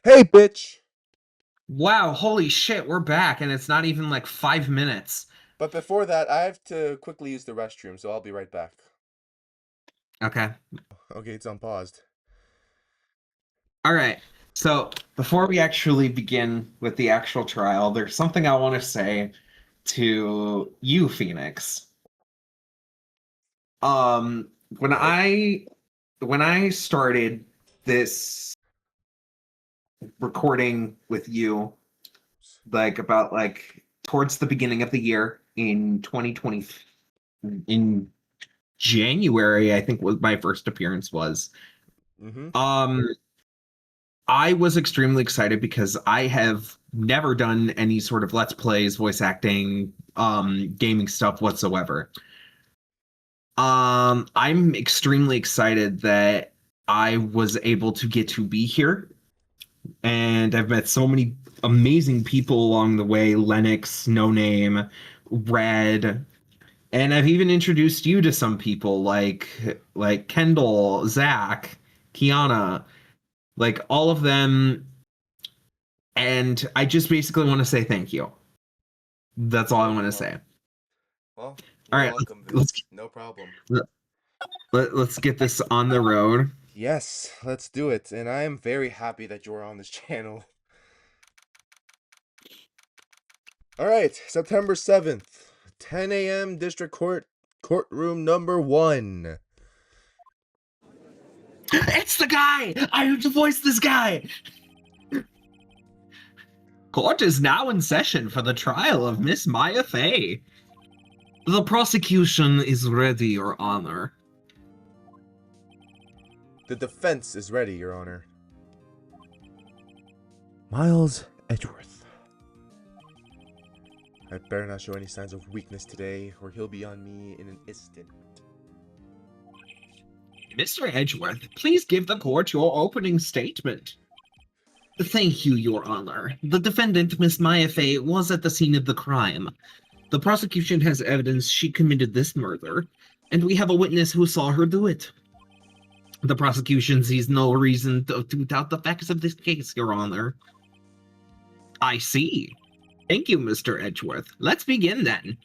Hey, bitch! Wow, holy shit, we're back, and it's not even like 5 minutes. But before that, I have to quickly use the restroom, so I'll be right back. Okay. Okay, it's unpaused. All right. So, before we actually begin with the actual trial, there's something I want to say to you, Phoenix. Um, when Go ahead. I when I started this recording with you, like about like towards the beginning of the year in 2020, in January, I think was my first appearance was. Mm-hmm. Um, I was extremely excited because I have never done any sort of Let's Plays, voice acting, gaming stuff whatsoever. I'm extremely excited that I was able to get to be here, and I've met so many amazing people along the way, Lennox, No Name, Red, and I've even introduced you to some people like Kendall, Zach, Kiana, like all of them. And I just basically want to say thank you. That's all I want to Oh, say. well, All you're right, welcome, let's Vince. No problem. let's get this on the road. Yes, let's do it. And I am very happy that you're on this channel. Alright, September 7th, 10 a.m. District Court, courtroom number 1. It's the guy. I have to voice this guy. Court is now in session for the trial of Miss Maya Fey. The prosecution is ready, Your Honor. The defense is ready, Your Honor. Miles Edgeworth. I better not show any signs of weakness today, or he'll be on me in an instant. Mr. Edgeworth, please give the court your opening statement. Thank you, Your Honor. The defendant, Miss Maya Fey, was at the scene of the crime. The prosecution has evidence she committed this murder, and we have a witness who saw her do it. The prosecution sees no reason to doubt the facts of this case, Your Honor. I see. Thank you, Mr. Edgeworth. Let's begin then.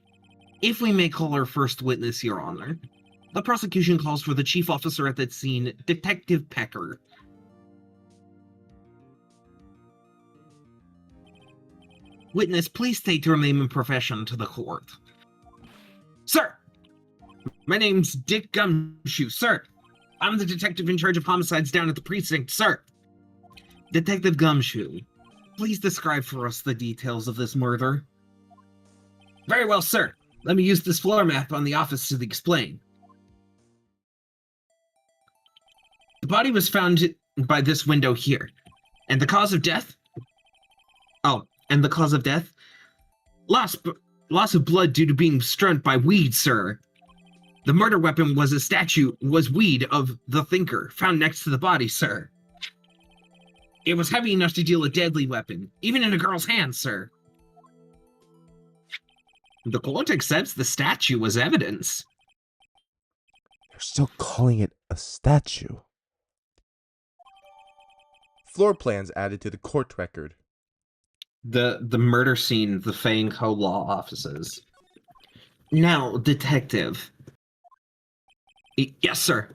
If we may call our first witness, Your Honor. The prosecution calls for the chief officer at that scene, Detective Pecker. Witness, please state your name and profession to the court. Sir, my name's Dick Gumshoe, sir. I'm the detective in charge of homicides down at the precinct, sir. Detective Gumshoe, please describe for us the details of this murder. Very well, sir. Let me use this floor map on the office to explain. The body was found by this window here. And the cause of death? Oh, and the cause of death? Loss of blood due to being struck by weed, sir. The murder weapon was weed of the thinker, found next to the body, sir. It was heavy enough to deal a deadly weapon, even in a girl's hands, sir. The court accepts the statue was evidence. They're still calling it a statue. Floor plans added to the court record. The murder scene, the Fang Ho law offices. Now, detective. Yes, sir.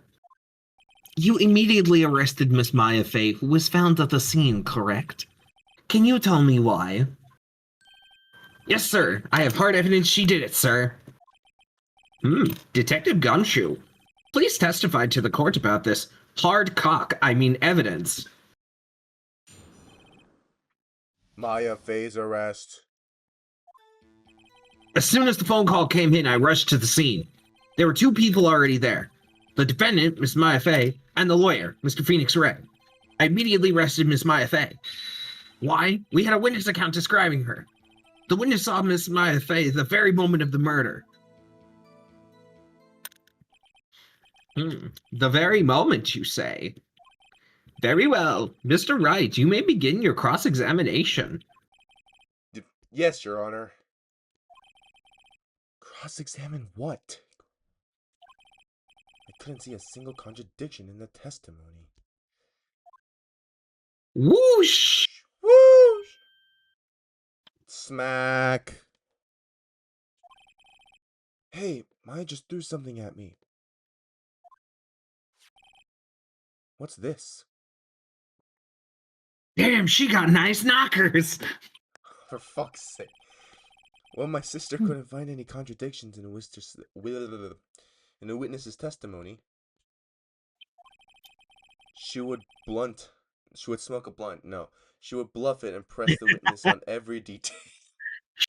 You immediately arrested Miss Maya Fey, who was found at the scene, correct? Can you tell me why? Yes, sir. I have hard evidence she did it, sir. Detective Gumshoe, please testify to the court about this evidence. Maya Fey's arrest. As soon as the phone call came in, I rushed to the scene. There were two people already there. The defendant, Miss Maya Fey, and the lawyer, Mr. Phoenix Red. I immediately arrested Miss Maya Fey. Why? We had a witness account describing her. The witness saw Miss Maya Fey the very moment of the murder. The very moment, you say? Very well. Mr. Wright, you may begin your cross-examination. Yes, Your Honor. Cross-examine what? I couldn't see a single contradiction in the testimony. Whoosh! Whoosh! Smack. Hey, Maya just threw something at me. What's this? Damn, she got nice knockers. For fuck's sake. Well, my sister couldn't find any contradictions in the witness's testimony. She would smoke a blunt. No, she would bluff it and press the witness on every detail.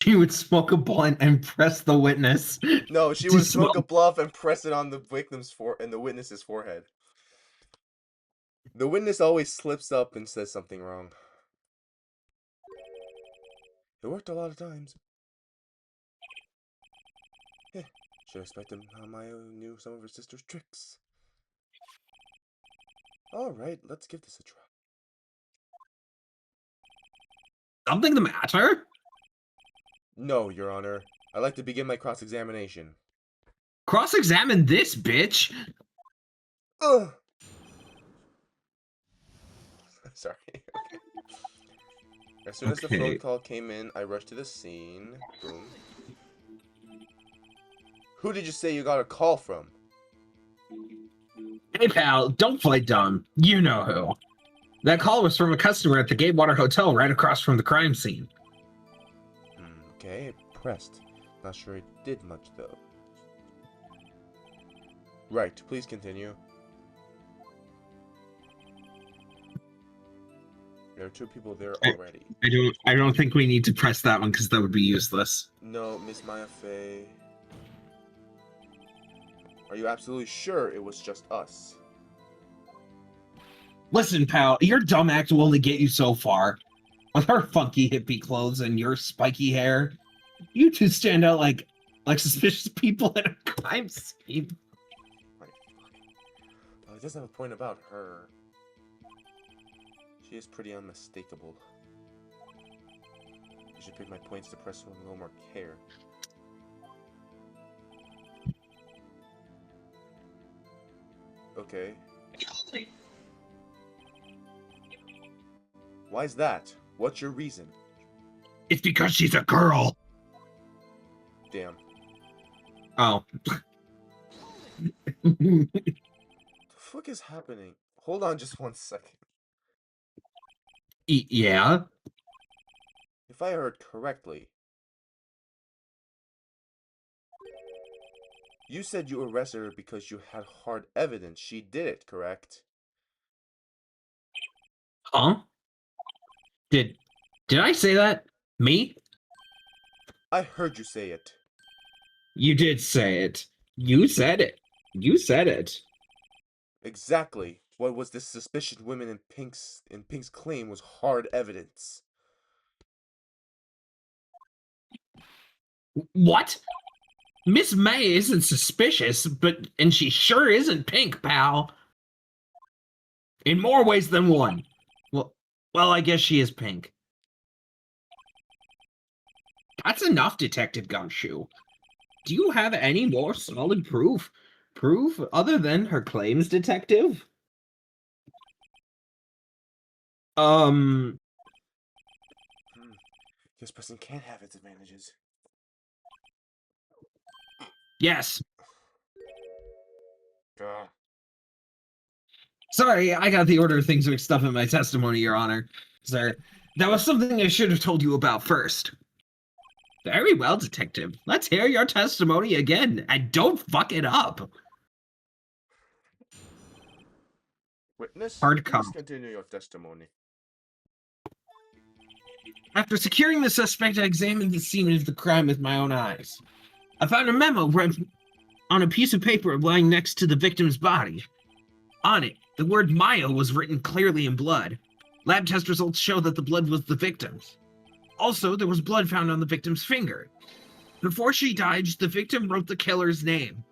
She would smoke a blunt and press the witness. No, she would smoke a bluff and press it on the the witness's forehead. The witness always slips up and says something wrong. It worked a lot of times. Yeah, should expect how Maya knew some of her sister's tricks. Alright, let's give this a try. Something the matter? No, Your Honor. I'd like to begin my cross-examination. Cross-examine this bitch? Ugh! Sorry. Okay. As soon as the phone call came in, I rushed to the scene. Boom. Who did you say you got a call from? Hey pal, don't play dumb. You know who. That call was from a customer at the Gatewater Hotel right across from the crime scene. Okay, pressed. Not sure it did much though. Right, please continue. There are 2 people there already. I don't think we need to press that one because that would be useless. No, Miss Maya Fey. Are you absolutely sure it was just us? Listen, pal, your dumb act will only get you so far. With her funky hippie clothes and your spiky hair, you two stand out like suspicious people at a crime scene. Well, he doesn't have a point about her. She is pretty unmistakable. You should pick my points to press with a little more care. Okay. Why's that? What's your reason? It's because she's a girl. Damn. Oh. The fuck is happening? Hold on just 1 second. Yeah? If I heard correctly, you said you arrested her because you had hard evidence she did it, correct? Huh? Did I say that? Me? I heard you say it. You did say it. You said it. You said it. Exactly. What was this suspicious woman in Pink's claim was hard evidence. What? Miss May isn't suspicious, and she sure isn't Pink, pal. In more ways than one. Well, I guess she is Pink. That's enough, Detective Gumshoe. Do you have any more solid proof? Proof other than her claims, Detective? Guess pressing can have its advantages. Yes. Gah. Sorry, I got the order of things mixed up in my testimony, Your Honor. Sir, that was something I should have told you about first. Very well, Detective. Let's hear your testimony again, and don't fuck it up. Witness, Hard please cop. continue your testimony. After securing the suspect, I examined the scene of the crime with my own eyes. I found a memo written on a piece of paper lying next to the victim's body. On it, the word Maya was written clearly in blood. Lab test results show that the blood was the victim's. Also, there was blood found on the victim's finger. Before she died, the victim wrote the killer's name.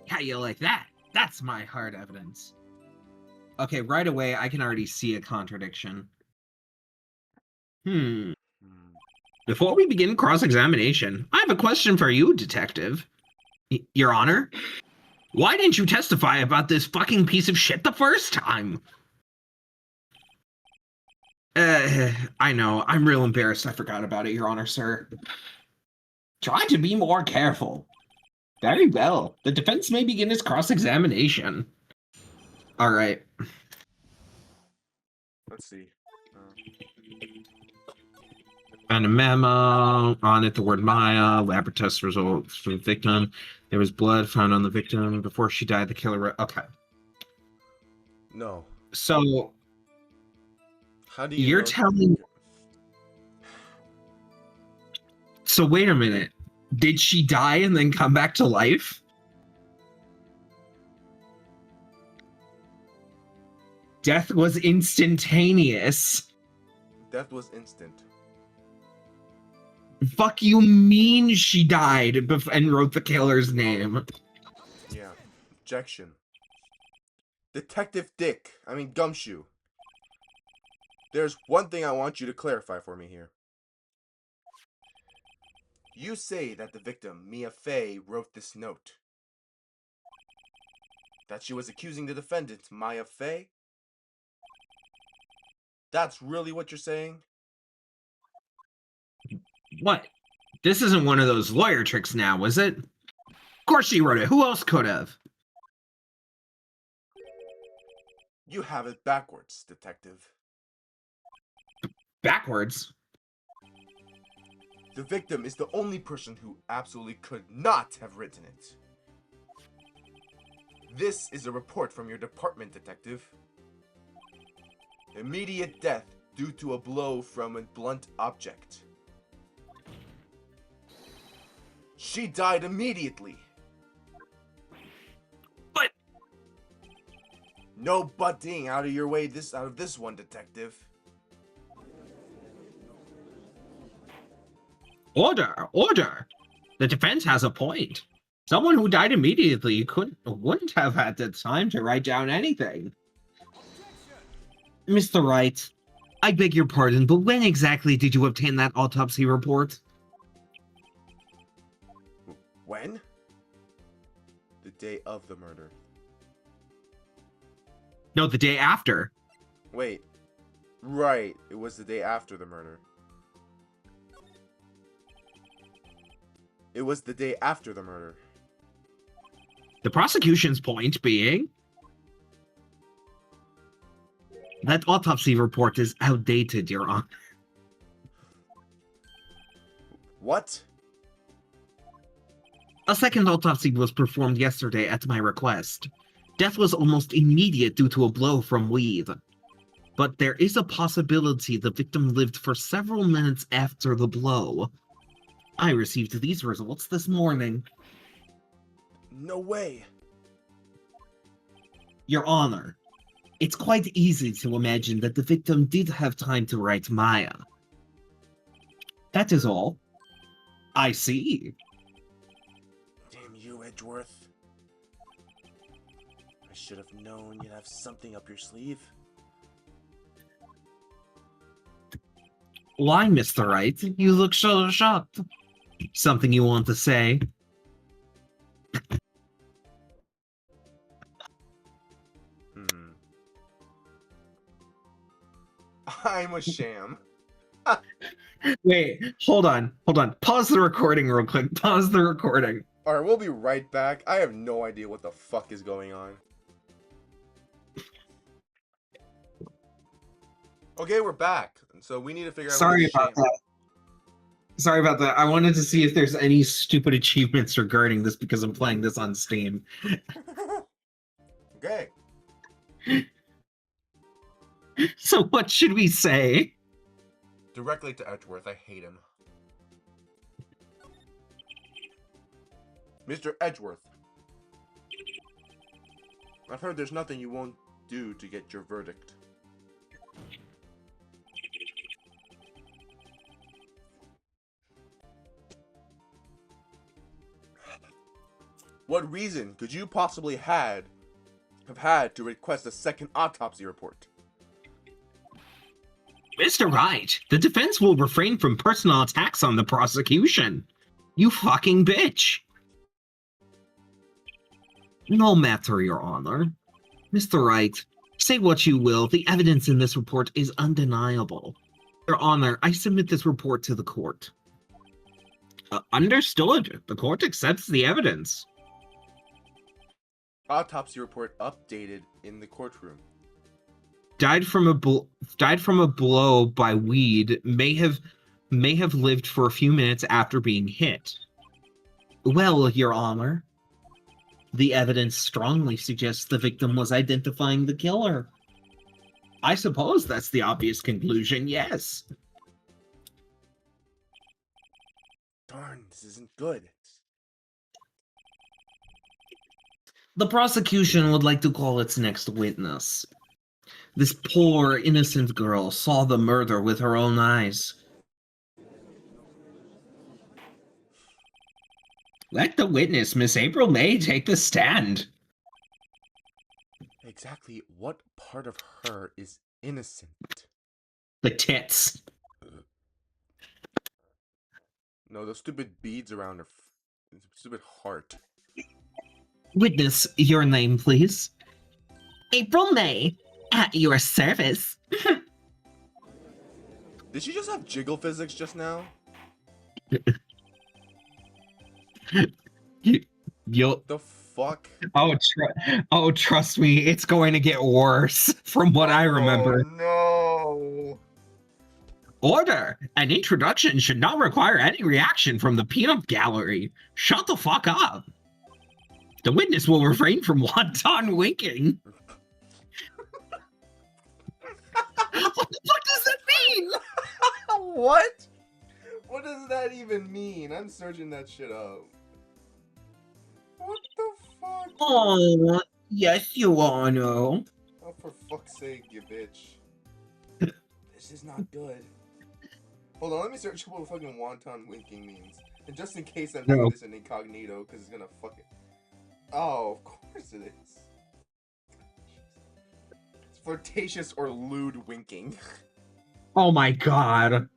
How you like that? That's my hard evidence. Okay, right away, I can already see a contradiction. Before we begin cross-examination, I have a question for you, Detective. Your Honor? Why didn't you testify about this fucking piece of shit the first time? I know. I'm real embarrassed I forgot about it, Your Honor, sir. Try to be more careful. Very well. The defense may begin its cross-examination. All right. Let's see. Found a memo on it, the word Maya, lab test results for the victim. There was blood found on the victim before she died. The killer. Okay. No. So. How do you? You're telling. So wait a minute. Did she die and then come back to life? Death was instantaneous. Death was instant. Fuck you mean she died and wrote the killer's name? Yeah. Objection. Detective Gumshoe. There's one thing I want you to clarify for me here. You say that the victim, Mia Fey, wrote this note. That she was accusing the defendant, Maya Fey? That's really what you're saying? What? This isn't one of those lawyer tricks now, is it? Of course she wrote it. Who else could have? You have it backwards, detective. Backwards? The victim is the only person who absolutely could not have written it. This is a report from your department, detective. Immediate death due to a blow from a blunt object. She died immediately. But no butting out of your way out of this one, detective. Order. The defense has a point. Someone who died immediately wouldn't have had the time to write down anything. Mr. Wright, I beg your pardon, but when exactly did you obtain that autopsy report? When? The day of the murder. No, the day after. Wait. Right, it was the day after the murder. It was the day after the murder. The prosecution's point being that autopsy report is outdated, Your Honor. What? A second autopsy was performed yesterday at my request. Death was almost immediate due to a blow from weed. But there is a possibility the victim lived for several minutes after the blow. I received these results this morning. No way. Your Honor, it's quite easy to imagine that the victim did have time to write Maya. That is all. I see. Damn you, Edgeworth. I should have known you'd have something up your sleeve. Why, Mr. Wright? You look so shocked. Something you want to say? I'm a sham. Wait, hold on. Pause the recording real quick. Pause the recording. Alright, we'll be right back. I have no idea what the fuck is going on. Okay, we're back. So we need to figure out. Sorry about that. I wanted to see if there's any stupid achievements regarding this because I'm playing this on Steam. Okay. So what should we say? Directly to Edgeworth. I hate him. Mr. Edgeworth. I've heard there's nothing you won't do to get your verdict. What reason could you possibly have had to request a second autopsy report? Mr. Wright, the defense will refrain from personal attacks on the prosecution. You fucking bitch. No matter, Your Honor. Mr. Wright, say what you will, the evidence in this report is undeniable. Your Honor, I submit this report to the court. Understood. The court accepts the evidence. Autopsy report updated in the courtroom. Died from a blow by weed. May have lived for a few minutes after being hit. Well, Your Honor, the evidence strongly suggests the victim was identifying the killer. I suppose that's the obvious conclusion, yes. Darn, this isn't good. The prosecution would like to call its next witness. This poor, innocent girl saw the murder with her own eyes. Let the witness, Miss April May, take the stand. Exactly what part of her is innocent? The tits. No, those stupid beads around her stupid heart. Witness, your name, please. April May, at your service. Did she just have jiggle physics just now? You'll. The fuck? Oh, trust me, it's going to get worse from what I remember. Oh no! Order! An introduction should not require any reaction from the peanut gallery. Shut the fuck up. The witness will refrain from wanton winking. What the fuck does that mean? What? What does that even mean? I'm searching that shit up. What the fuck? Oh, yes, Your Honor. Oh, for fuck's sake, you bitch. This is not good. Hold on, let me search what fucking wonton winking means. And just in case I'm doing this in incognito, because it's gonna fuck it. Oh, of course it is. It's flirtatious or lewd winking. Oh my god.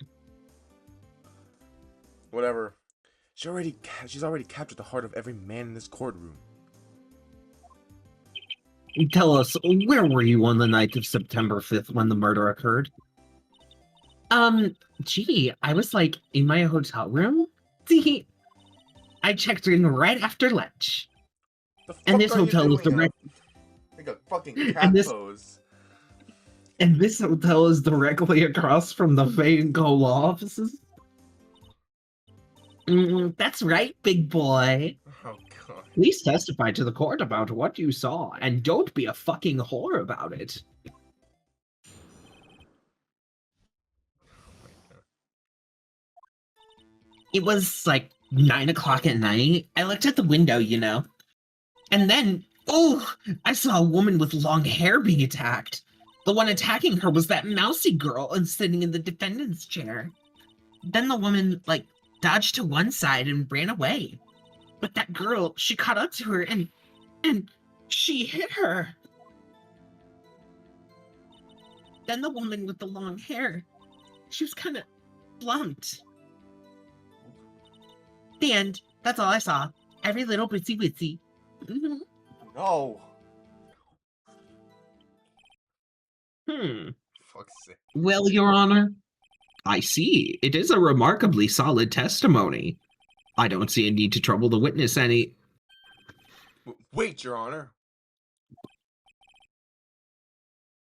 Whatever. She's already captured the heart of every man in this courtroom. Tell us, where were you on the night of September 5th when the murder occurred? Gee, I was like in my hotel room. See, I checked in right after lunch. The fuck And this are hotel you is doing? direct. Like a fucking cat pose. And this hotel is directly across from the Go law offices. That's right, big boy. Oh god. Please testify to the court about what you saw, and don't be a fucking whore about it. It was like 9 o'clock at night. I looked at the window, you know. And then, oh, I saw a woman with long hair being attacked. The one attacking her was that mousy girl and sitting in the defendant's chair. Then the woman, like, dodged to one side and ran away. But that girl, she caught up to her and she hit her. Then the woman with the long hair, she was kind of blunt. The end. That's all I saw. Every little bitsy bitsy. No. Fuck's sake. Well, Your Honor, I see. It is a remarkably solid testimony. I don't see a need to trouble the witness any. Wait, Your Honor.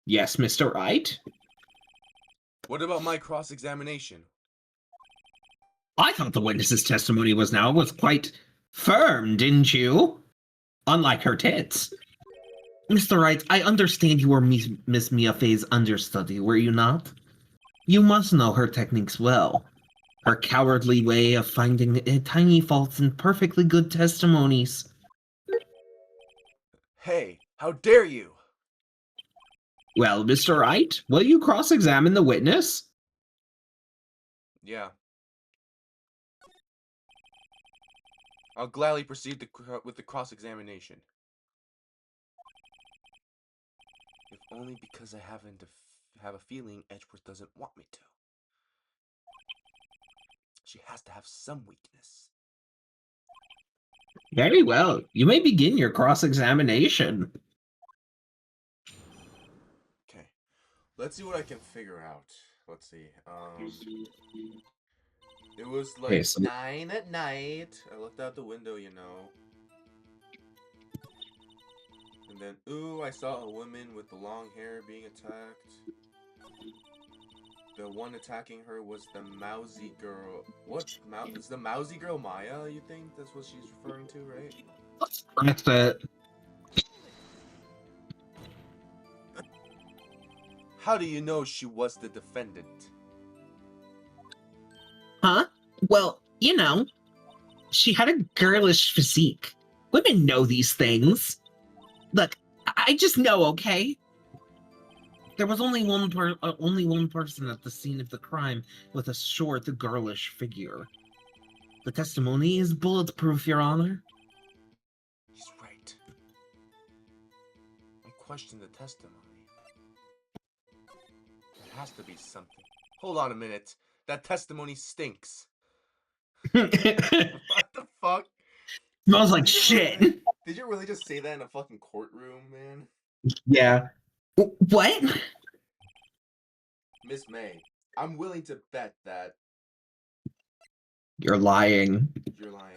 Yes, Mr. Wright? What about my cross-examination? I thought the witness's testimony was quite firm, didn't you? Unlike her tits. Mr. Wright, I understand you were Miss Mia Fey's understudy, were you not? You must know her techniques well. Her cowardly way of finding tiny faults in perfectly good testimonies. Hey, how dare you? Well, Mr. Wright, will you cross-examine the witness? Yeah. I'll gladly proceed with the cross-examination. If only because I have a feeling Edgeworth doesn't want me to. She has to have some weakness. Very well. You may begin your cross-examination. Okay. Let's see what I can figure out. Let's see. It was like Okay, so 9 at night. I looked out the window, you know. And then, ooh, I saw a woman with the long hair being attacked. The one attacking her was the mousy girl. What? Is the mousy girl Maya, you think? That's what she's referring to, right? that's it. How do you know she was the defendant? Huh? Well, you know, she had a girlish physique. Women know these things. Look, I just know, okay? There was only one person at the scene of the crime with a short, girlish figure. The testimony is bulletproof, Your Honor. He's right. I question the testimony. There has to be something. Hold on a minute. That testimony stinks. What the fuck? Smells like shit. Did you really just say that in a fucking courtroom, man? Yeah. What? Miss May, I'm willing to bet that You're lying. you're lying.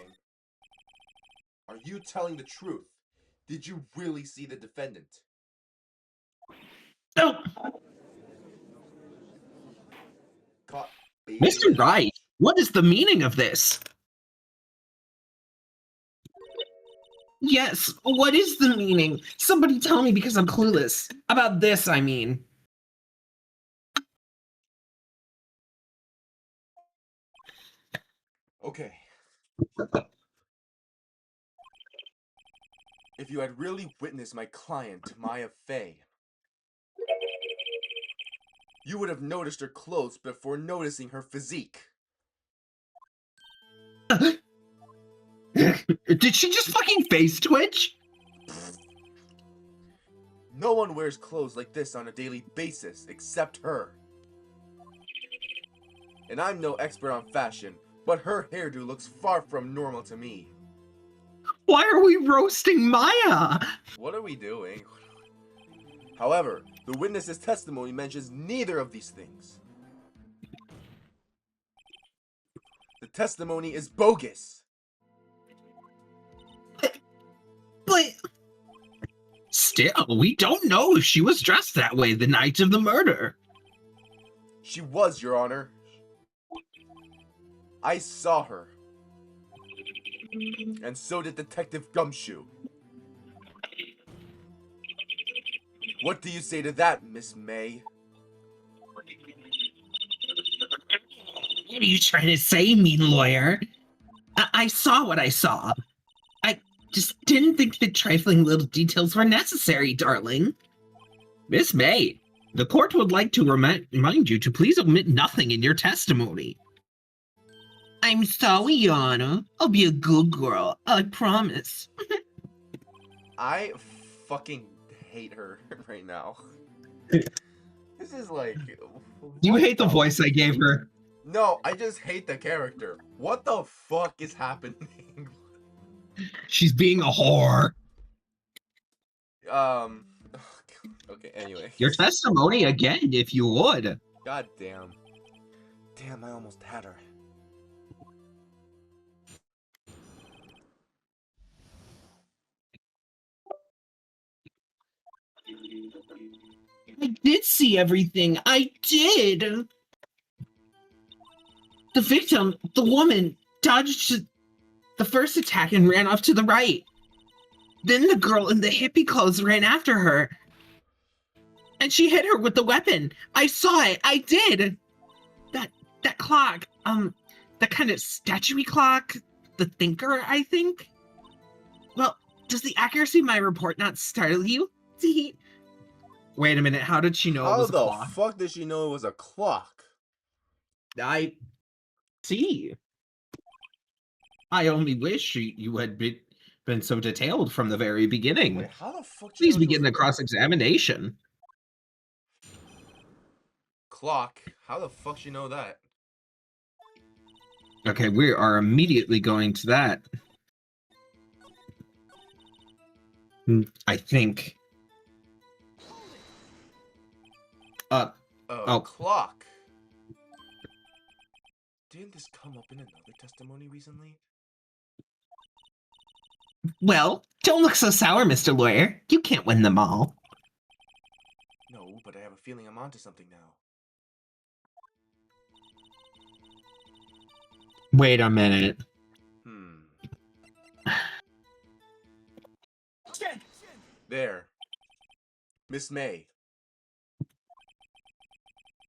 Are you telling the truth? Did you really see the defendant? No. Caught Mr. Wright, what is the meaning of this? Yes, what is the meaning? Somebody tell me because I'm clueless. About this, I mean. Okay. If you had really witnessed my client, Maya Fey, you would have noticed her clothes before noticing her physique. Did she just fucking face twitch? No one wears clothes like this on a daily basis except her. And I'm no expert on fashion, but her hairdo looks far from normal to me. Why are we roasting Maya? What are we doing? However, the witness's testimony mentions neither of these things. The testimony is bogus. But still, we don't know if she was dressed that way the night of the murder. She was, Your Honor. I saw her. And so did Detective Gumshoe. What do you say to that, Miss May? What are you trying to say, mean lawyer? I saw what I saw. I just didn't think the trifling little details were necessary, darling. Miss May, the court would like to remind you to please omit nothing in your testimony. I'm sorry, Your Honor. I'll be a good girl, I promise. I fucking hate her right now. This is like... You hate the voice I gave her. No, I just hate the character. What the fuck is happening? She's being a whore. Okay, anyway. Your testimony again, if you would. God damn. Damn, I almost had her. I did see everything. I did. The victim, the woman, dodged the first attack and ran off to the right. Then the girl in the hippie clothes ran after her. And she hit her with the weapon. I saw it. I did. That clock, that kind of statuey clock, the thinker, I think. Well, does the accuracy of my report not startle you? See? Wait a minute, how did she know it was a clock? How the fuck did she know it was a clock? I see. I only wish you had been so detailed from the very beginning. Wait, how the fuck? Please begin the cross-examination. Clock? How the fuck she know that? Okay, we are immediately going to that. I think. A Oh. clock. Didn't this come up in another testimony recently? Well, don't look so sour, Mr. Lawyer. You can't win them all. No, but I have a feeling I'm onto something now. Wait a minute. There. Miss May.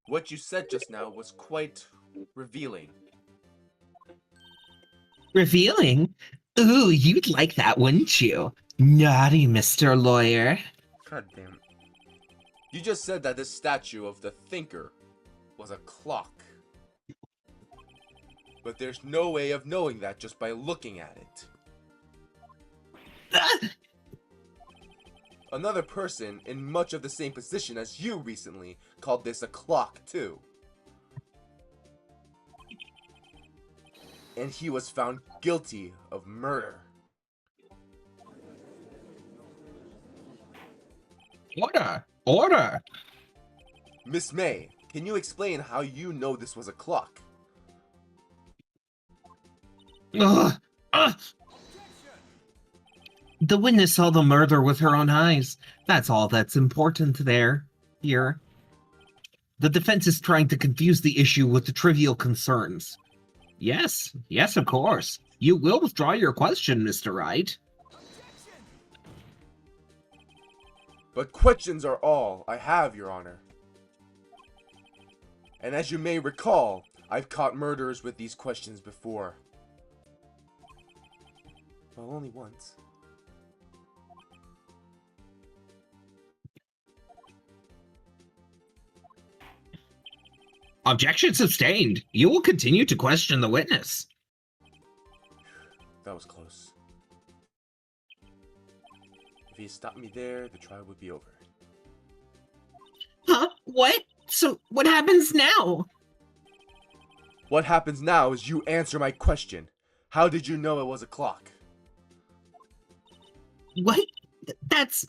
What you said just now was quite revealing. Revealing? Ooh, you'd like that, wouldn't you? Naughty, Mr. Lawyer. God damn it. You just said that this statue of the thinker was a clock. But there's no way of knowing that just by looking at it. Another person in much of the same position as you recently called this a clock too. And he was found guilty of murder. Order! Order! Miss May, can you explain how you know this was a clock? Ugh! Ugh! The witness saw the murder with her own eyes. That's all that's important here. The defense is trying to confuse the issue with the trivial concerns. Yes, of course. You will withdraw your question, Mr. Wright. But questions are all I have, Your Honor. And as you may recall, I've caught murderers with these questions before. Well, only once. Objection sustained. You will continue to question the witness. That was close. If he stopped me there, the trial would be over. Huh? What? So, what happens now? What happens now is you answer my question. How did you know it was a clock? What? That's...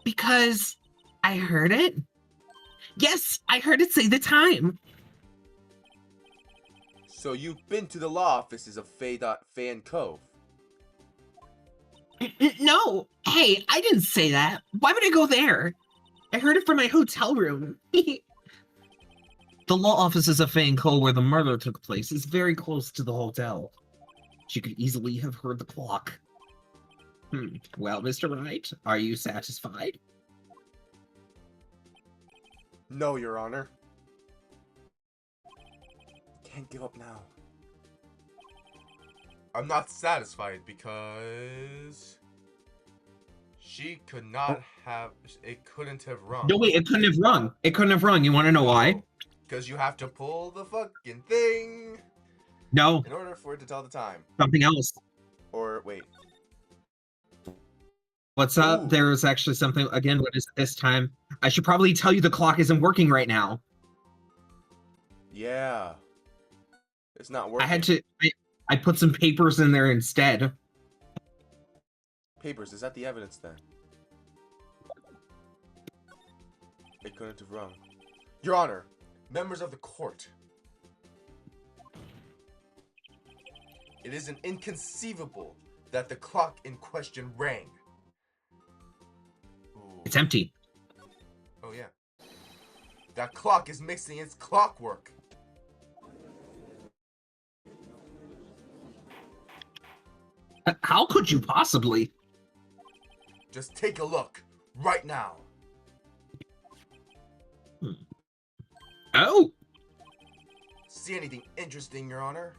because I heard it? Yes, I heard it say the time. So you've been to the law offices of Fan Cove? No! Hey, I didn't say that. Why would I go there? I heard it from my hotel room. The law offices of Fan Cove where the murder took place is very close to the hotel. She could easily have heard the clock. Well, Mr. Wright, are you satisfied? No, Your Honor. Can't give up now. I'm not satisfied because she could not have. It couldn't have rung. No, wait, it couldn't have rung. It couldn't have rung. You want to know why? Because you have to pull the fucking thing. No. In order for it to tell the time. Something else. Or wait. What's up? Ooh. There's actually something. Again, what is it this time? I should probably tell you the clock isn't working right now. Yeah. It's not working. I had to. I put some papers in there instead. Papers? Is that the evidence then? It couldn't have rung. Your Honor, members of the court. It is inconceivable that the clock in question rang. Ooh. It's empty. Oh yeah. That clock is mixing its clockwork. How could you possibly? Just take a look right now. Oh! See anything interesting, Your Honor?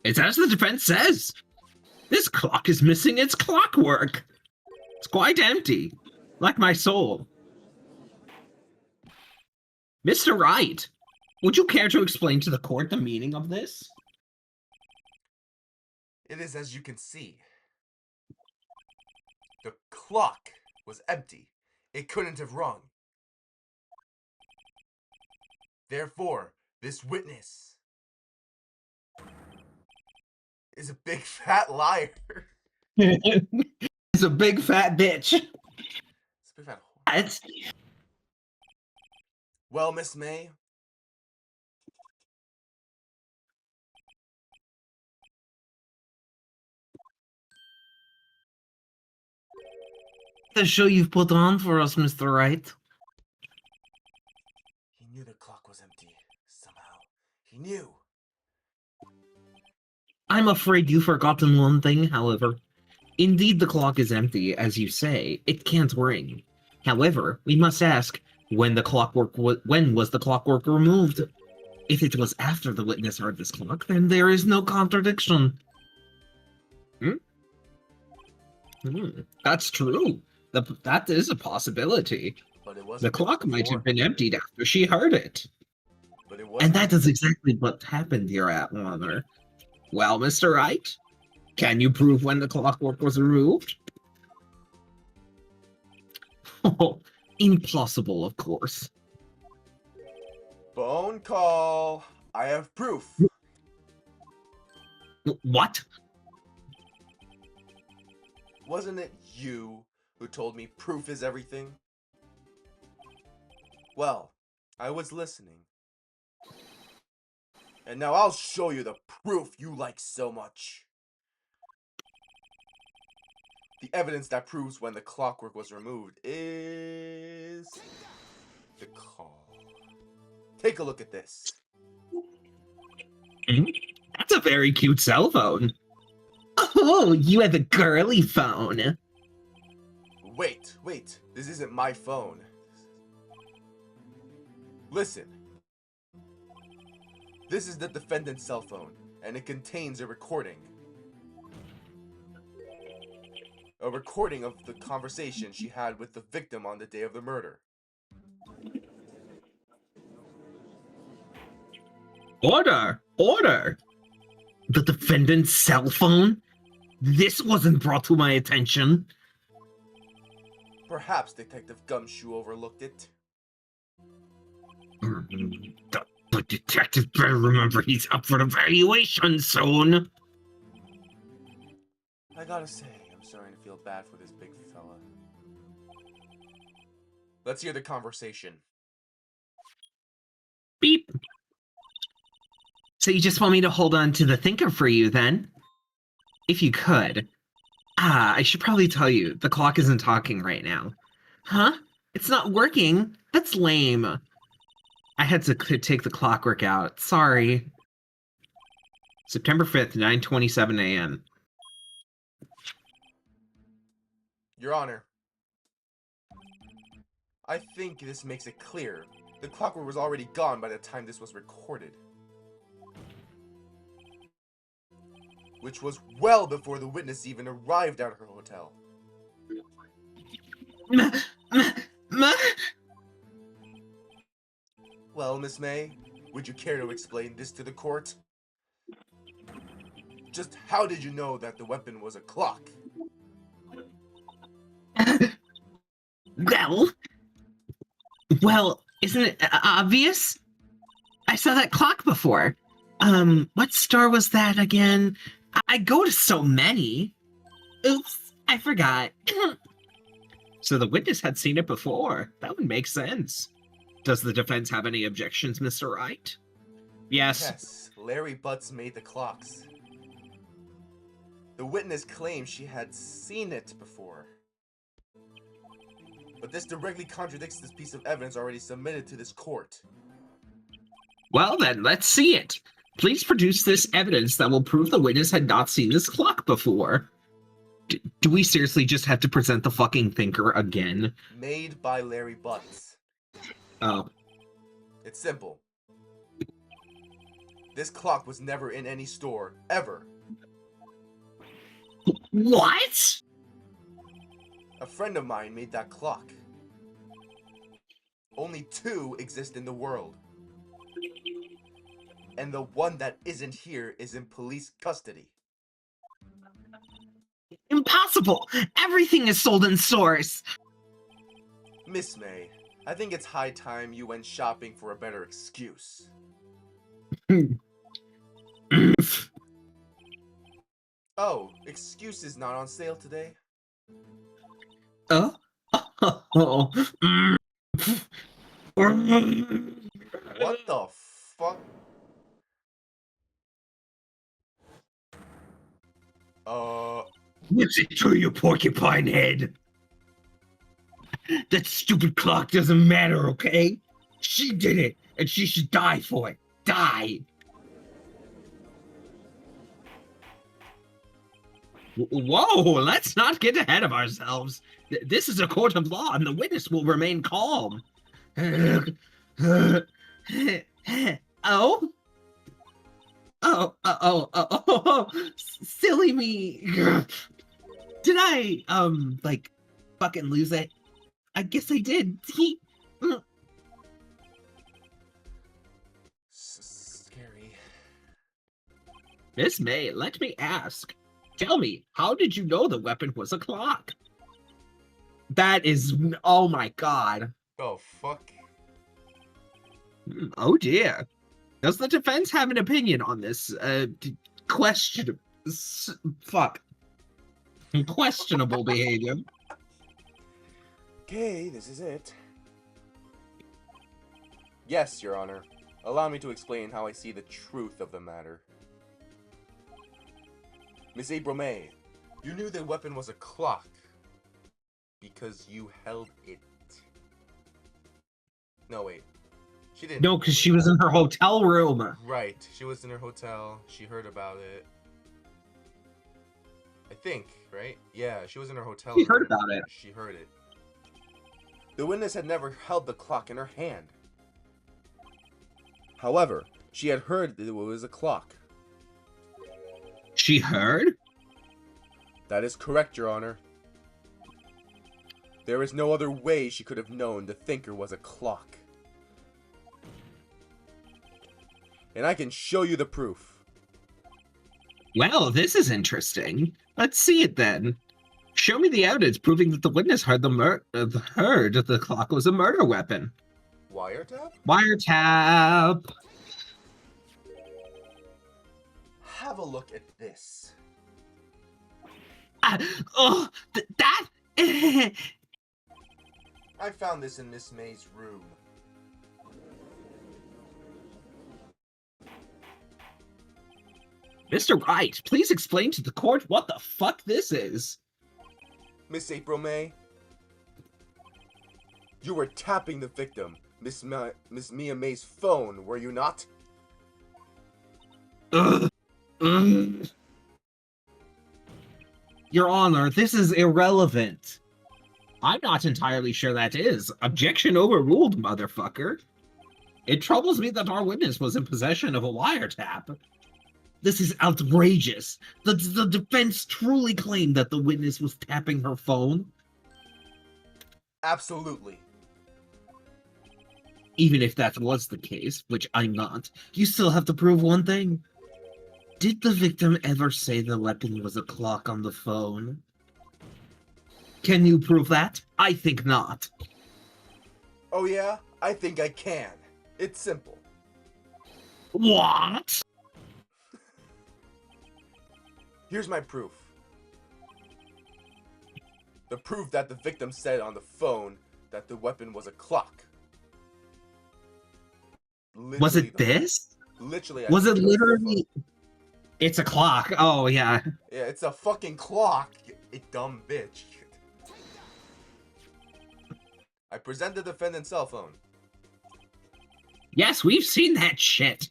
It's as the defense says. This clock is missing its clockwork. It's quite empty, like my soul. Mr. Wright, would you care to explain to the court the meaning of this? It is as you can see. The clock was empty. It couldn't have rung. Therefore, this witness is a big fat liar. It's a big fat bitch. It's a big fat whore. It's... Well, Miss May. The show you've put on for us, Mr. Wright. He knew the clock was empty. Somehow. He knew. I'm afraid you've forgotten one thing, however. Indeed, the clock is empty, as you say. It can't ring. However, we must ask, when was the clockwork removed? If it was after the witness heard this clock, then there is no contradiction. That's true. That is a possibility. But it wasn't. The clock might have been emptied after she heard it. But it wasn't. And that is exactly what happened here at Warner. Well, Mr. Wright, can you prove when the clockwork was removed? Oh, impossible, of course. Phone call. I have proof. What? Wasn't it you who told me proof is everything? Well, I was listening. And now I'll show you the proof you like so much. The evidence that proves when the clockwork was removed is the call. Take a look at this. That's a very cute cell phone. Oh, you have a girly phone. Wait. This isn't my phone. Listen. This is the defendant's cell phone, and it contains a recording. A recording of the conversation she had with the victim on the day of the murder. Order! The defendant's cell phone? This wasn't brought to my attention. Perhaps Detective Gumshoe overlooked it. The detective better remember he's up for evaluation soon. I gotta say, I'm starting to feel bad for this big fella. Let's hear the conversation. Beep. So you just want me to hold on to the thinker for you, then? If you could. I should probably tell you, the clock isn't talking right now. Huh? It's not working? That's lame. I had to take the clockwork out. Sorry. September 5th, 9:27 a.m. Your Honor, I think this makes it clear. The clockwork was already gone by the time this was recorded. Which was well before the witness even arrived at her hotel. Well, Miss May, would you care to explain this to the court? Just how did you know that the weapon was a clock? Well, isn't it obvious? I saw that clock before. What store was that again? I go to so many. Oops, I forgot. So the witness had seen it before. That would make sense. Does the defense have any objections, Mr. Wright? Yes. Yes, Larry Butts made the clocks. The witness claimed she had seen it before. But this directly contradicts this piece of evidence already submitted to this court. Well then, let's see it. Please produce this evidence that will prove the witness had not seen this clock before. Do we seriously just have to present the fucking thinker again? Made by Larry Butts. Oh. It's simple. This clock was never in any store, ever. What? A friend of mine made that clock. Only 2 exist in the world. And the one that isn't here is in police custody. Impossible! Everything is sold in stores! Miss May, I think it's high time you went shopping for a better excuse. Oh, excuse is not on sale today? Oh? Oh. What the fuck? Listen to you, porcupine head. That stupid clock doesn't matter, okay? She did it, and she should die for it. Die! Whoa, let's not get ahead of ourselves. This is a court of law, and the witness will remain calm. Oh? Oh, silly me. Did I, like, fucking lose it? I guess I did. Scary. Miss May, let me ask. Tell me, how did you know the weapon was a clock? That is, oh my god. Oh, fuck. Oh dear. Does the defense have an opinion on this, questionable behavior? Okay, this is it. Yes, Your Honor. Allow me to explain how I see the truth of the matter. Miss April May, you knew the weapon was a clock because you held it. No, wait. She didn't. No, because she was in her hotel room. Right. She was in her hotel. She heard about it. I think, right? Yeah, she was in her hotel. She heard about it. She heard it. The witness had never held the clock in her hand. However, she had heard that it was a clock. She heard? That is correct, Your Honor. There is no other way she could have known the thinker was a clock. And I can show you the proof. Well, this is interesting. Let's see it then. Show me the evidence proving that the witness heard the clock was a murder weapon. Wiretap? Wiretap. Have a look at this. That. I found this in Miss May's room. Mr. Wright, please explain to the court what the fuck this is. Miss April May, you were tapping the victim, Miss Mia May's phone, were you not? Your Honor, this is irrelevant. I'm not entirely sure that is. Objection overruled, motherfucker. It troubles me that our witness was in possession of a wiretap. This is outrageous. The defense truly claimed that the witness was tapping her phone? Absolutely. Even if that was the case, which I'm not, you still have to prove one thing. Did the victim ever say the weapon was a clock on the phone? Can you prove that? I think not. Oh yeah? I think I can. It's simple. What? Here's my proof. The proof that the victim said on the phone that the weapon was a clock. Literally Was it this? Literally. Was it literally? It's a clock. Oh, yeah. Yeah, it's a fucking clock, you dumb bitch. I present the defendant's cell phone. Yes, we've seen that shit.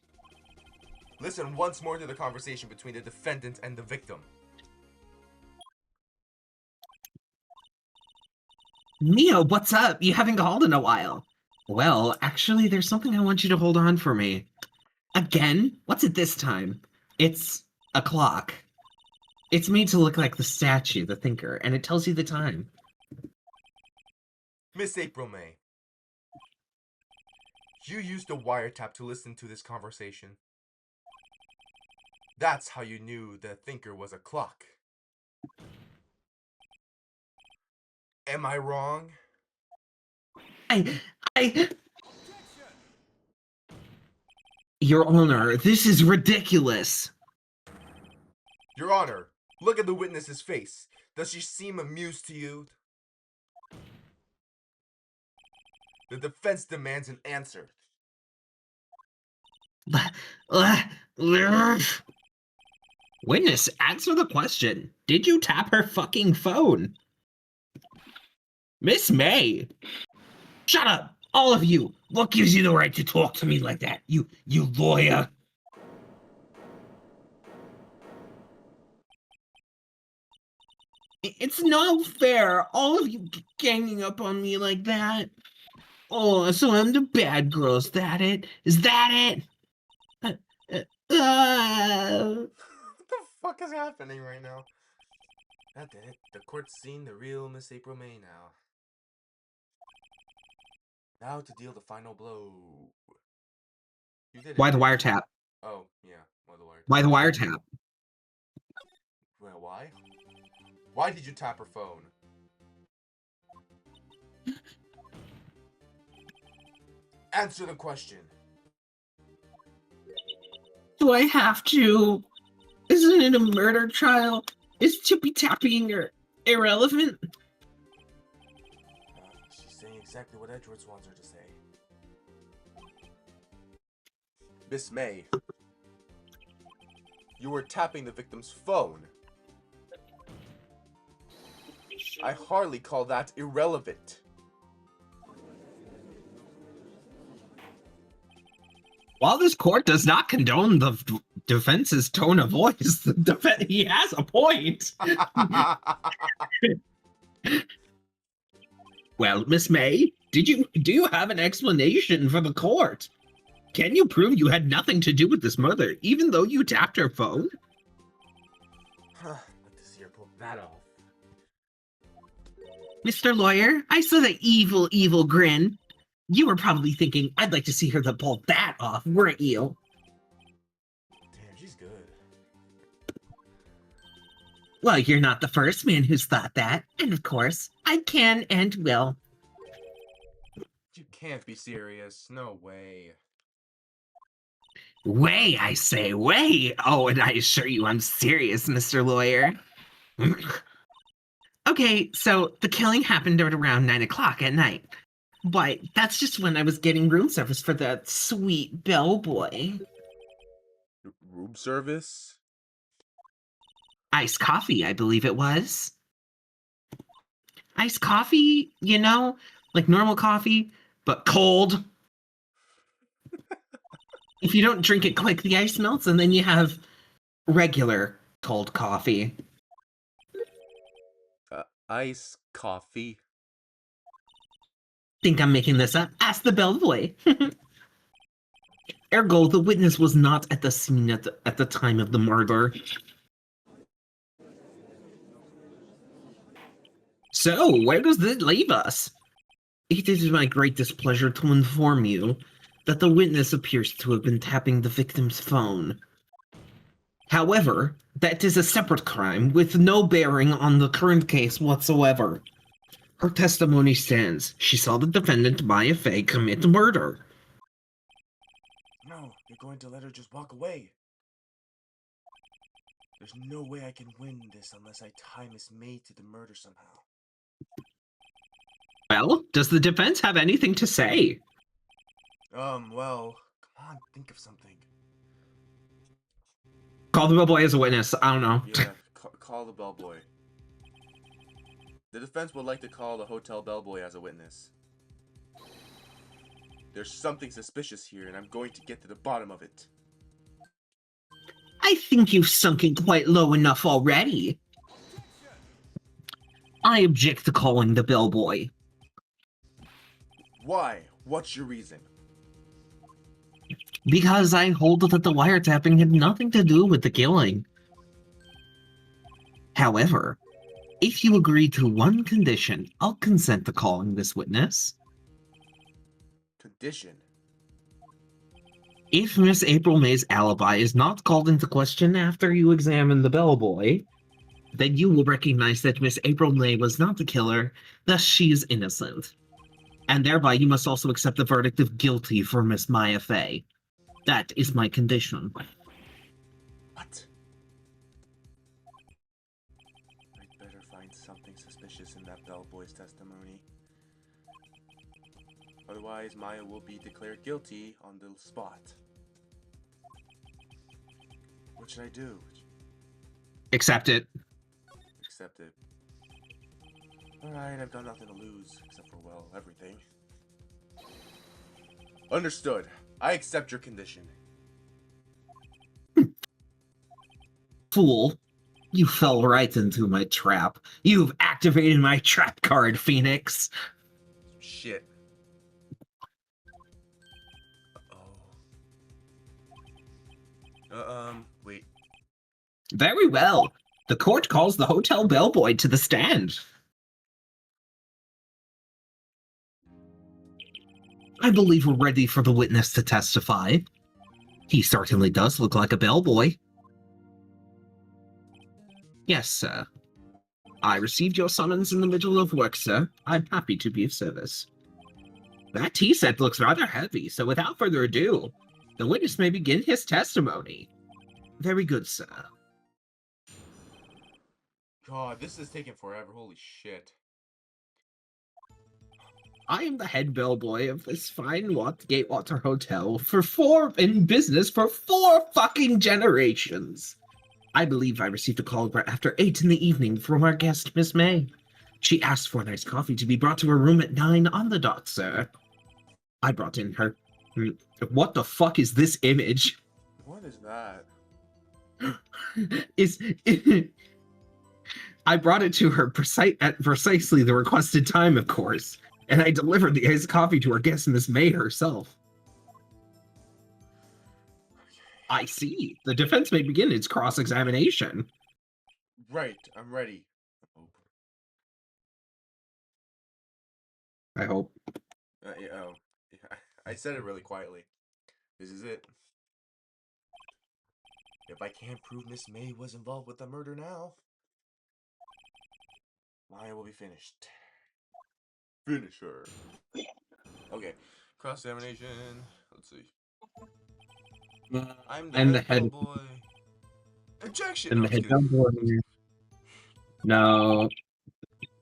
Listen once more to the conversation between the defendant and the victim. Mia, what's up? You haven't called in a while. Well, actually, there's something I want you to hold on for me. Again? What's it this time? It's a clock. It's made to look like the statue, the thinker, and it tells you the time. Miss April May, you used a wiretap to listen to this conversation. That's how you knew the thinker was a clock. Am I wrong? Your Honor, this is ridiculous. Your Honor, look at the witness's face. Does she seem amused to you? The defense demands an answer. Witness, answer the question. Did you tap her fucking phone? Miss May! Shut up! All of you! What gives you the right to talk to me like that? You lawyer! It's not fair! All of you ganging up on me like that. Oh, so I'm the bad girl, is that it? Is that it? What the fuck is happening right now? That did it. The court's seen the real Miss April May now. Now to deal the final blow. You did it. Why the wiretap? Oh, yeah. Why the wiretap? Why the wiretap? Well, why? Why did you tap her phone? Answer the question. Do I have to? Isn't it a murder trial? Is tippy tapping irrelevant? She's saying exactly what Edwards wants her to say. Miss May, you were tapping the victim's phone. I hardly call that irrelevant. While this court does not condone the defense's tone of voice, he has a point. Well, Miss May, do you have an explanation for the court? Can you prove you had nothing to do with this murder, even though you tapped her phone? Let this here pull that off. Mr. Lawyer, I saw the evil grin. You were probably thinking, I'd like to see her to pull that off, weren't you? Damn, she's good. Well, you're not the first man who's thought that. And of course, I can and will. You can't be serious. No way. Way, I say, way! Oh, and I assure you I'm serious, Mr. Lawyer. Okay, so the killing happened at around 9 o'clock at night. But that's just when I was getting room service for that sweet bellboy. Room service? Iced coffee, I believe it was. Iced coffee, you know, like normal coffee, but cold. If you don't drink it quick, the ice melts, and then you have regular cold coffee. Ice coffee? Think I'm making this up? Ask the bellboy. Ergo, the witness was not at the scene at the time of the murder. So, where does this leave us? It is my great displeasure to inform you that the witness appears to have been tapping the victim's phone. However, that is a separate crime with no bearing on the current case whatsoever. Her testimony stands. She saw the defendant, Maya Fey, commit murder. No, you're going to let her just walk away. There's no way I can win this unless I tie Miss May to the murder somehow. Well, does the defense have anything to say? Well, come on, think of something. Call the bellboy as a witness. I don't know. Yeah, call the bellboy. The defense would like to call the hotel bellboy as a witness. There's something suspicious here, and I'm going to get to the bottom of it. I think you've sunk in quite low enough already. I object to calling the bellboy. Why? What's your reason? Because I hold that the wiretapping had nothing to do with the killing. However, if you agree to one condition, I'll consent to calling this witness. Condition? If Miss April May's alibi is not called into question after you examine the bellboy, then you will recognize that Miss April May was not the killer, thus she is innocent. And thereby you must also accept the verdict of guilty for Miss Maya Fey. That is my condition. What? I'd better find testimony. Otherwise, Maya will be declared guilty on the spot. What should I do? Accept it. Accept it. Alright, I've got nothing to lose, except for, well, everything. Understood. I accept your condition. Fool. You fell right into my trap. You've activated my trap card, Phoenix. Shit. Wait. Very well. The court calls the hotel bellboy to the stand. I believe we're ready for the witness to testify. He certainly does look like a bellboy. Yes, sir. I received your summons in the middle of work, sir. I'm happy to be of service. That tea set looks rather heavy, so without further ado, the witness may begin his testimony. Very good, sir. God, this is taking forever. Holy shit. I am the head bellboy of this fine Gatewater Hotel in business for 4 fucking generations. I believe I received a call after 8 in the evening from our guest, Miss May. She asked for a nice coffee to be brought to her room at 9 on the dot, sir. I brought in her... What the fuck is this image? What is that? I brought it to her at precisely the requested time, of course, and I delivered the iced coffee to our guest, Miss May herself. I see. The defense may begin its cross-examination. Right, I'm ready. I hope. Yeah, I said it really quietly. This is it. If I can't prove Miss May was involved with the murder now, Maya will be finished. Finish her. Okay, cross-examination. Let's see. I'm the head boy. Objection. And the head bellboy. No,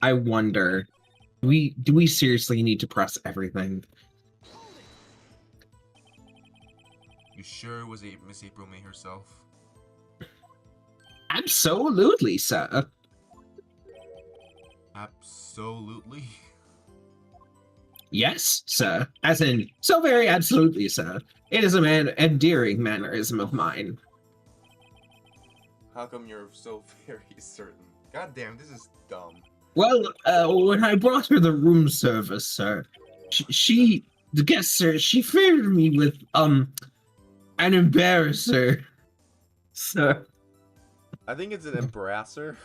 I wonder. Do we seriously need to press everything? You sure it was Miss April May herself? Absolutely, sir. Absolutely. Yes, sir. As in, so very absolutely, sir. It is an endearing mannerism of mine. How come you're so very certain? God damn, this is dumb. Well, when I brought her the room service, sir, the guest, sir, she favored me with, an embarrasser, sir. I think it's an embrasser.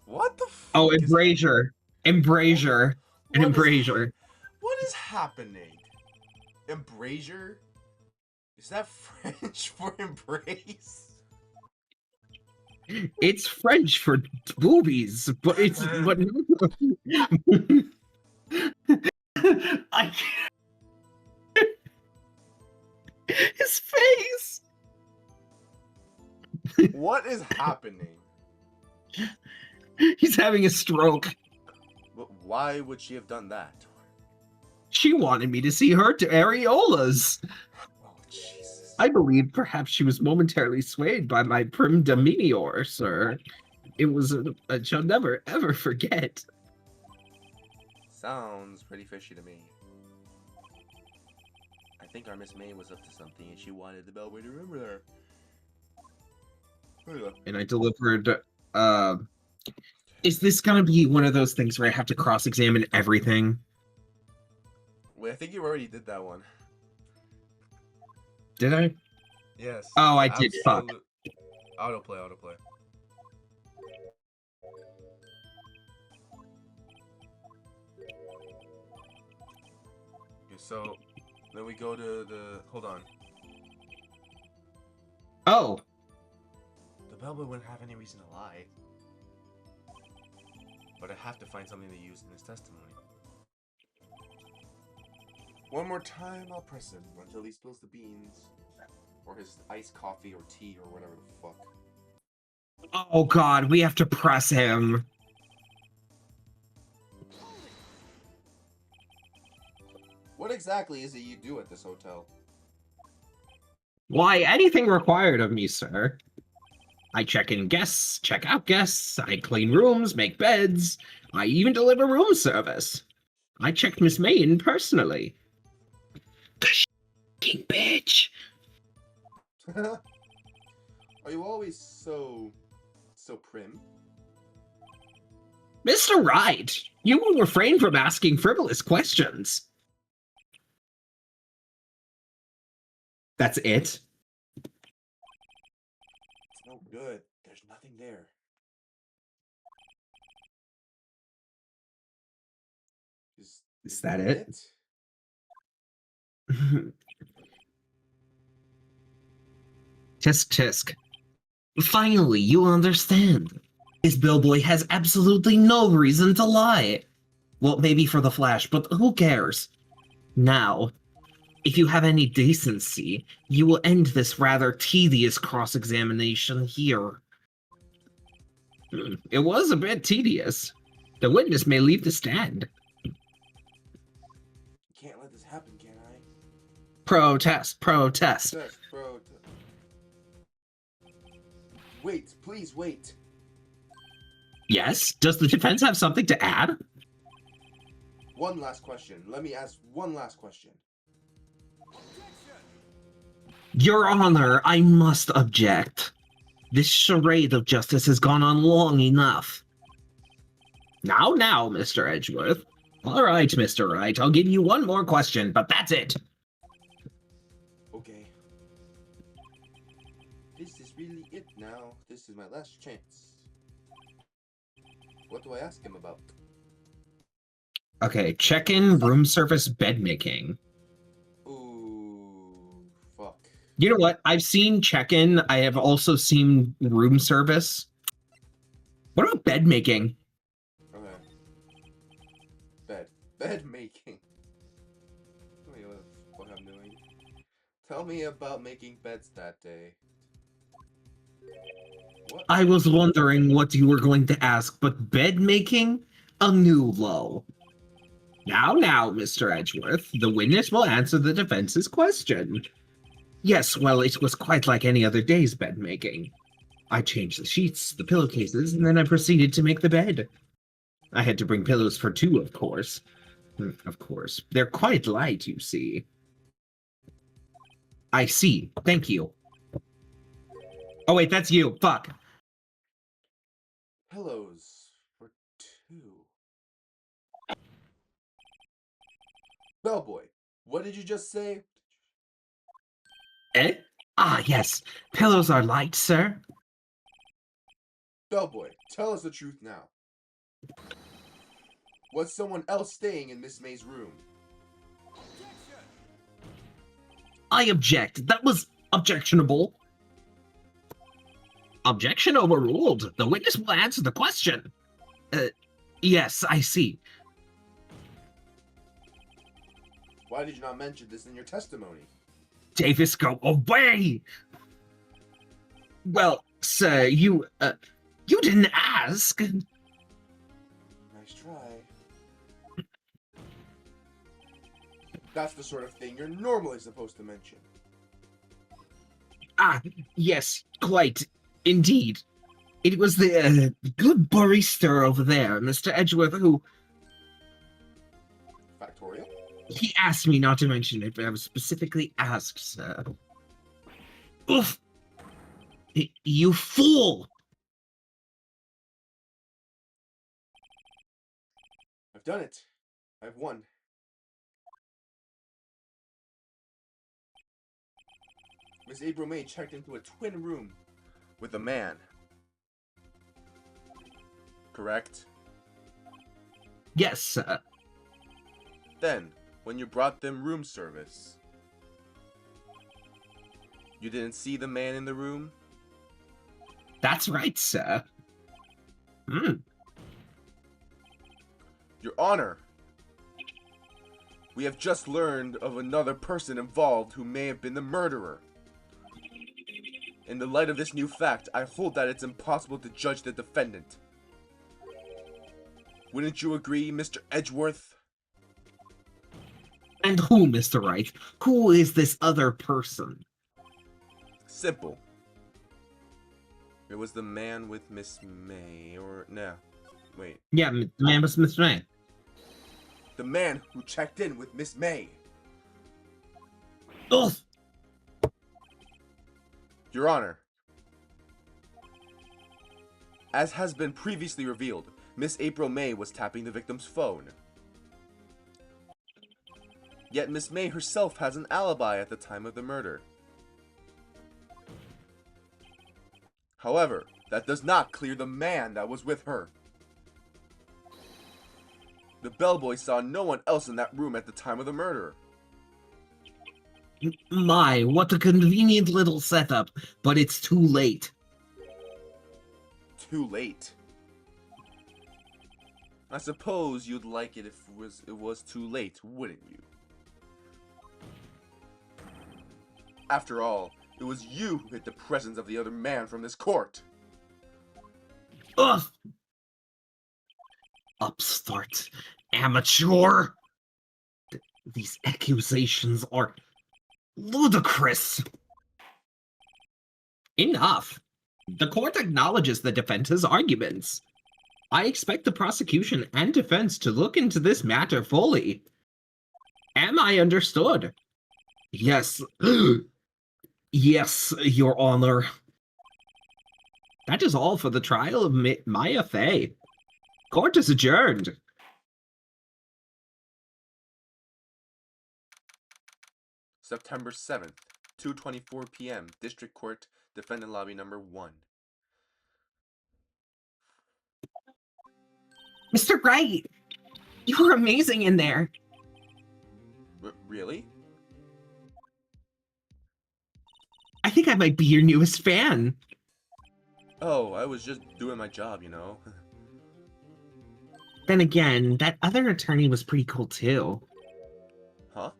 What the fuck? Oh, embrasure. Embrasure. An embrasure. What is happening? Embrasure? Is that French for embrace? It's French for boobies, but it's but I can't. His face. What is happening? He's having a stroke. But why would she have done that? She wanted me to see her to areolas. Oh, Jesus. I believe perhaps she was momentarily swayed by my prim demeanor, sir. It was a she'll never, ever forget. Sounds pretty fishy to me. I think our Miss May was up to something and she wanted the bellboy to remember her. And I delivered, is this gonna be one of those things where I have to cross-examine everything? Wait, I think you already did that one. Did I? Yes. Oh, I did. Fuck. Autoplay. Okay, so then we go to the. Hold on. Oh. The bellboy wouldn't have any reason to lie. But I have to find something to use in his testimony. One more time, I'll press him until he spills the beans. Or his iced coffee or tea or whatever the fuck. Oh god, we have to press him. What exactly is it you do at this hotel? Why, anything required of me, sir. I check in guests, check out guests, I clean rooms, make beds, I even deliver room service. I checked Miss May in personally. The sh**ing bitch! Are you always so prim? Mr. Wright, you will refrain from asking frivolous questions. That's it? It's no good. There's nothing there. Is that it? Tisk tisk. Finally, you understand. This bellboy has absolutely no reason to lie. Well, maybe for the Flash, but who cares? Now, if you have any decency, you will end this rather tedious cross-examination here. It was a bit tedious. The witness may leave the stand. Can't let this happen, can I? Protest, protest. Wait, please wait. Yes? Does the defense have something to add? One last question. Let me ask one last question. Your Honor, I must object. This charade of justice has gone on long enough. Now, Mr. Edgeworth. All right, Mr. Wright, I'll give you one more question, but that's it. Okay. This is really it now. This is my last chance. What do I ask him about? Okay, check-in, room service, bed making. Ooh, fuck. You know what? I've seen check-in. I have also seen room service. What about bed making? Okay. Bed making. Tell me what I'm doing. Tell me about making beds that day. What? I was wondering what you were going to ask, but bed making? A new low. Now, Mr. Edgeworth, the witness will answer the defense's question. Yes, well, it was quite like any other day's bed making. I changed the sheets, the pillowcases, and then I proceeded to make the bed. I had to bring pillows for two, of course. Of course. They're quite light, you see. I see. Thank you. Oh, wait, that's you. Fuck. Pillows for two. Bellboy, what did you just say? Eh? Ah, yes. Pillows are light, sir. Bellboy, tell us the truth now. Was someone else staying in Miss May's room? I object. That was objectionable. Objection overruled. The witness will answer the question. Yes, I see. Why did you not mention this in your testimony? Davis, go away! Well, sir, you didn't ask. Nice try. That's the sort of thing you're normally supposed to mention. Ah, yes, quite. Indeed. It was the good barista over there, Mr. Edgeworth, who... Factorial? He asked me not to mention it, but I was specifically asked, sir. Oof! You fool! I've done it. I've won. Miss April May checked into a twin room with a man. Correct? Yes, sir. Then, when you brought them room service, you didn't see the man in the room? That's right, sir. Your Honor, we have just learned of another person involved who may have been the murderer. In the light of this new fact, I hold that it's impossible to judge the defendant. Wouldn't you agree, Mr. Edgeworth? And who, Mr. Wright? Who is this other person? Simple. It was the man with Miss May, or nah, wait. Yeah, the man was Mr. May. The man who checked in with Miss May. Ugh! Your Honor, as has been previously revealed, Miss April May was tapping the victim's phone. Yet Miss May herself has an alibi at the time of the murder. However, that does not clear the man that was with her. The bellboy saw no one else in that room at the time of the murder. My, what a convenient little setup, but it's too late. Too late. I suppose you'd like it if it was too late, wouldn't you? After all, it was you who hid the presence of the other man from this court. Ugh! Upstart. Amateur! These accusations are ludicrous. Enough. The court acknowledges the defense's arguments. I expect the prosecution and defense to look into this matter fully. Am I understood? Yes. Yes, Your Honor. That is all for the trial of Maya Fey. Court is adjourned. September 7th, 2:24 p.m. District Court, Defendant Lobby Number 1. Mr. Wright, you were amazing in there. Really? I think I might be your newest fan. Oh, I was just doing my job, you know. Then again, that other attorney was pretty cool too. Huh?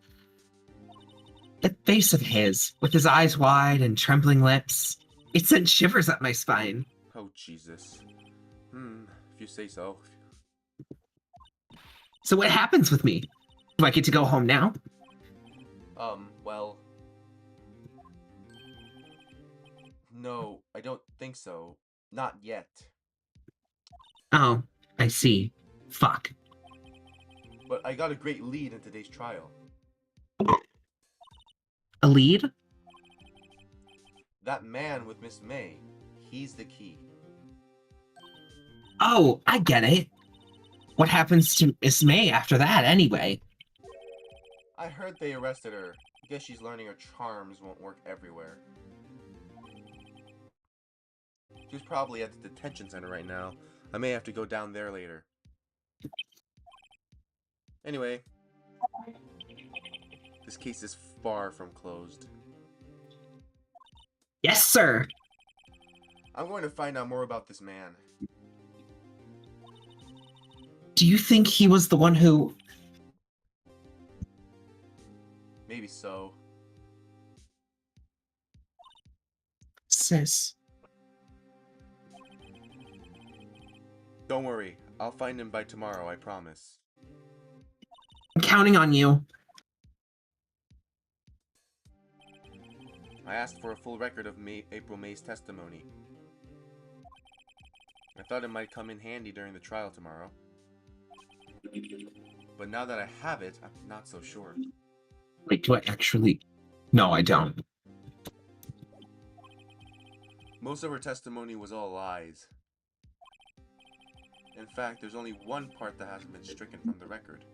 That face of his, with his eyes wide and trembling lips, it sent shivers up my spine. Oh, Jesus. If you say so. So what happens with me? Do I get to go home now? Well... No, I don't think so. Not yet. Oh, I see. Fuck. But I got a great lead in today's trial. A lead? That man with Miss May, he's the key. Oh, I get it. What happens to Miss May after that, anyway? I heard they arrested her. I guess she's learning her charms won't work everywhere. She's probably at the detention center right now. I may have to go down there later. Anyway, this case is far from closed. Yes, sir. I'm going to find out more about this man. Do you think he was the one who... Maybe so. Sis. Don't worry, I'll find him by tomorrow, I promise. I'm counting on you. I asked for a full record of April May's testimony. I thought it might come in handy during the trial tomorrow. But now that I have it, I'm not so sure. Wait, do I actually... No, I don't. Most of her testimony was all lies. In fact, there's only one part that hasn't been stricken from the record.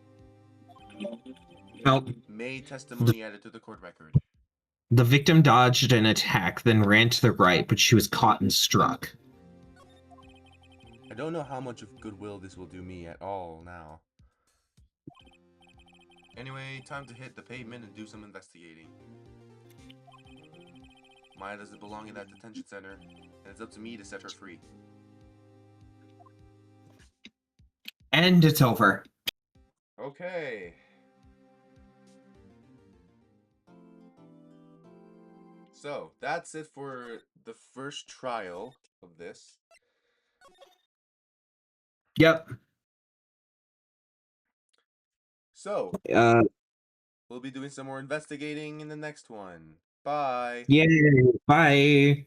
Well, May testimony added to the court record. the victim dodged an attack, then ran to the right, but she was caught and struck. I don't know how much of goodwill this will do me at all now. Anyway, time to hit the pavement and do some investigating. Maya doesn't belong in that detention center, and it's up to me to set her free. And it's over. Okay. So, that's it for the first trial of this. Yep. So, We'll be doing some more investigating in the next one. Bye. Yay! Bye.